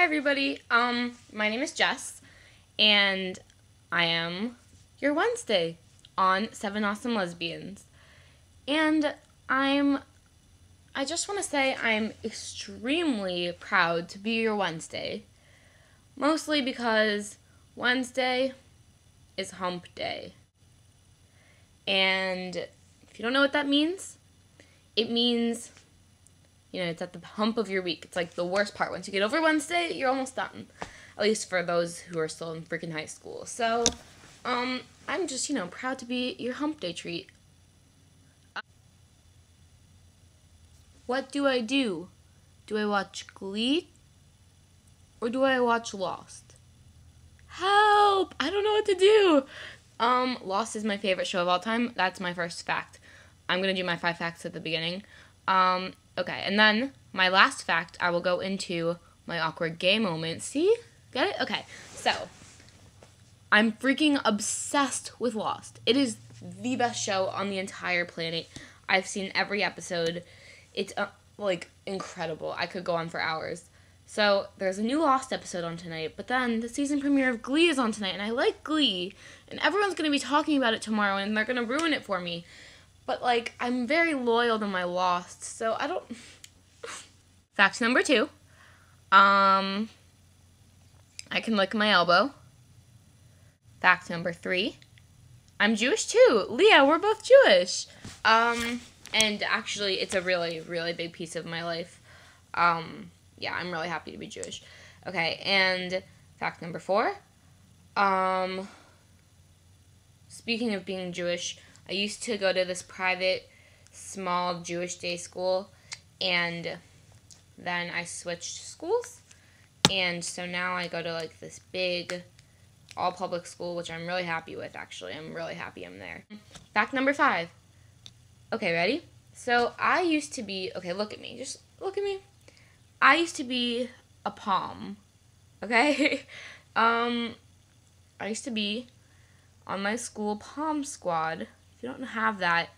Hi everybody, my name is Jess, and I am your Wednesday on 7 Awesome Lesbians. And I just want to say I'm extremely proud to be your Wednesday. Mostly because Wednesday is hump day. And if you don't know what that means, it means, it's at the hump of your week. It's like the worst part. Once you get over Wednesday, you're almost done. At least for those who are still in freaking high school. So, I'm just, proud to be your hump day treat. What do I do? Do I watch Glee? Or do I watch Lost? Help! I don't know what to do! Lost is my favorite show of all time. That's my first fact. I'm gonna do my 5 facts at the beginning. Okay, and then my last fact, I will go into my awkward gay moment. See? Get it? Okay, so I'm freaking obsessed with Lost. It is the best show on the entire planet. I've seen every episode. It's, incredible. I could go on for hours. So, there's a new Lost episode on tonight, but then the season premiere of Glee is on tonight, and I like Glee, and everyone's going to be talking about it tomorrow, and they're going to ruin it for me. But, I'm very loyal to my Lost, so I don't... Fact number 2. I can lick my elbow. Fact number 3. I'm Jewish too. Leah, we're both Jewish. And actually, it's a really, really big piece of my life. Yeah, I'm really happy to be Jewish. Okay, and fact number 4. Speaking of being Jewish, I used to go to this private, small Jewish day school, and then I switched schools, and so now I go to, this big, all-public school, which I'm really happy with, actually. I'm really happy I'm there. Fact number 5. Okay, ready? So, I used to be... Okay, look at me. Just look at me. I used to be a pom, okay? I used to be on my school pom squad. If you don't have that,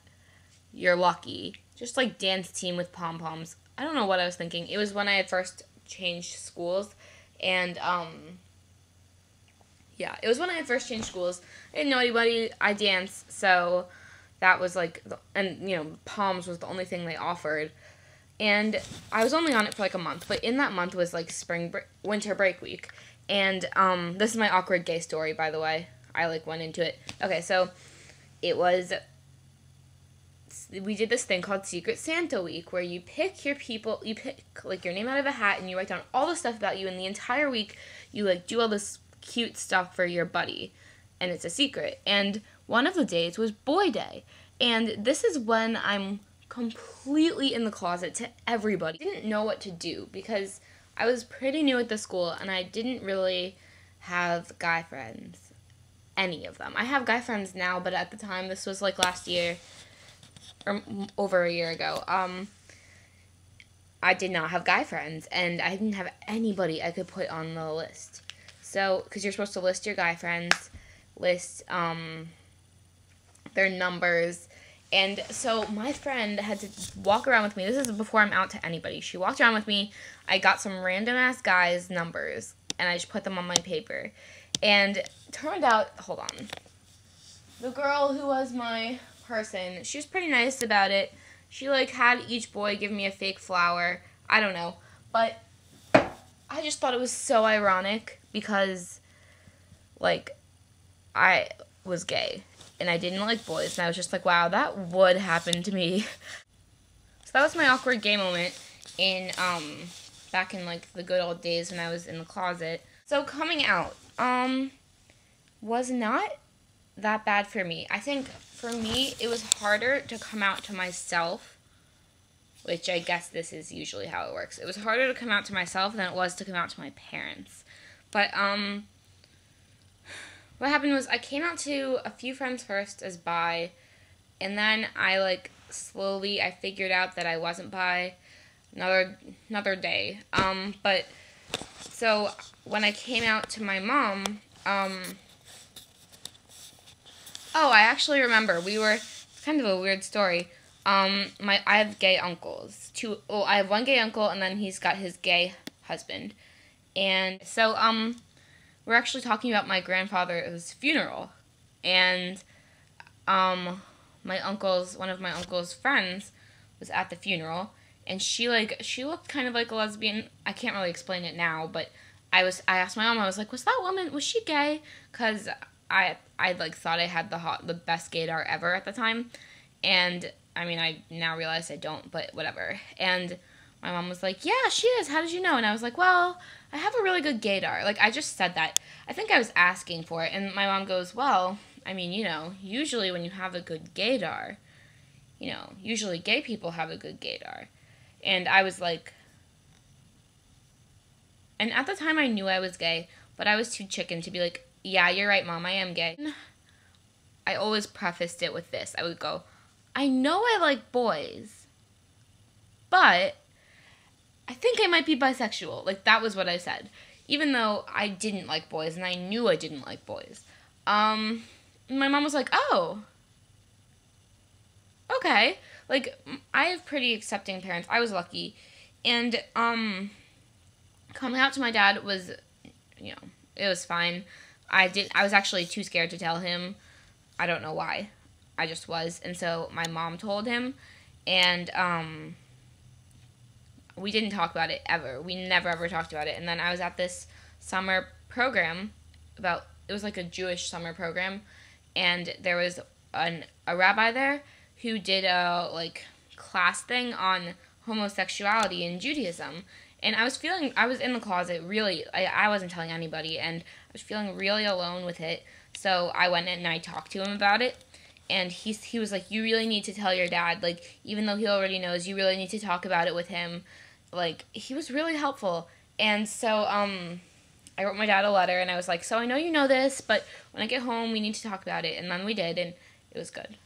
you're lucky. Just dance team with pom-poms. I don't know what I was thinking. It was when I had first changed schools, and, yeah, it was when I had first changed schools. I didn't know anybody. I danced, so that was, poms was the only thing they offered. And I was only on it for a month, but in that month was winter break week. And this is my awkward gay story, by the way. I went into it. Okay, so we did this thing called Secret Santa Week, where you pick your people, you pick your name out of a hat, and you write down all the stuff about you. And the entire week you do all this cute stuff for your buddy, and it's a secret. And one of the days was Boy Day, and this is when I'm completely in the closet to everybody. I didn't know what to do because I was pretty new at the school and I didn't really have guy friends. Any of them. I have guy friends now, but at the time, this was last year or over a year ago, I did not have guy friends and I didn't have anybody I could put on the list. So, because you're supposed to list your guy friends, list their numbers. And so my friend had to walk around with me. This is before I'm out to anybody. She walked around with me. I got some random-ass guys' numbers, and I just put them on my paper. And it turned out, hold on, the girl who was my person, she was pretty nice about it. She, had each boy give me a fake flower. I don't know. But I just thought it was so ironic because, I was gay. And I didn't like boys, and I was just wow, that would happen to me. So that was my awkward gay moment in, back in, the good old days when I was in the closet. So coming out, was not that bad for me. I think, for me, it was harder to come out to myself, which I guess this is usually how it works. It was harder to come out to myself than it was to come out to my parents. But, what happened was I came out to a few friends first as bi, and then I, slowly, I figured out that I wasn't bi another day. But, so, when I came out to my mom, oh, I actually remember, kind of a weird story. I have gay uncles. I have one gay uncle, and then he's got his gay husband. And so, we're actually talking about my grandfather's funeral. And, one of my uncle's friends was at the funeral. And she looked kind of like a lesbian. I can't really explain it now, but I asked my mom, I was like, was that woman, was she gay? Because I thought I had the best gaydar ever at the time. And, I mean, I now realize I don't, but whatever. And my mom was like, yeah, she is. How did you know? And I was like, well, I have a really good gaydar. Like, I just said that. I think I was asking for it. And my mom goes, well, I mean, usually when you have a good gaydar, usually gay people have a good gaydar. And I was like, and at the time I knew I was gay, but I was too chicken to be like, yeah, you're right, Mom, I am gay. I always prefaced it with this. I would go, I know I like boys, but I think I might be bisexual. Like, that was what I said. Even though I didn't like boys, and I knew I didn't like boys. My mom was like, oh, okay. Like, I have pretty accepting parents. I was lucky. And, coming out to my dad was, it was fine. I was actually too scared to tell him. I don't know why. I just was. And so my mom told him. And, we didn't talk about it ever. We never ever talked about it. And then I was at this summer program it was like a Jewish summer program. And there was a rabbi there who did a, class thing on homosexuality in Judaism. And I was in the closet, really, I wasn't telling anybody, and I was feeling really alone with it. So I went in and I talked to him about it. And he was like, you really need to tell your dad, even though he already knows, you really need to talk about it with him. He was really helpful. And so, I wrote my dad a letter, and I was like, so I know you know this, but when I get home, we need to talk about it. And then we did, and it was good.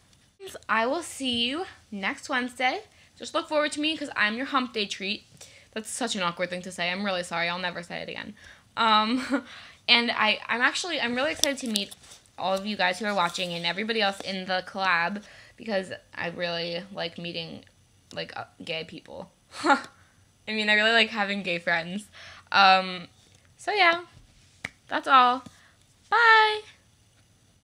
I will see you next Wednesday. Just look forward to me, because I'm your hump day treat. That's such an awkward thing to say. I'm really sorry. I'll never say it again. And I'm really excited to meet all of you guys who are watching and everybody else in the collab, because I really like meeting, gay people. I mean, I really like having gay friends. So yeah, that's all. Bye!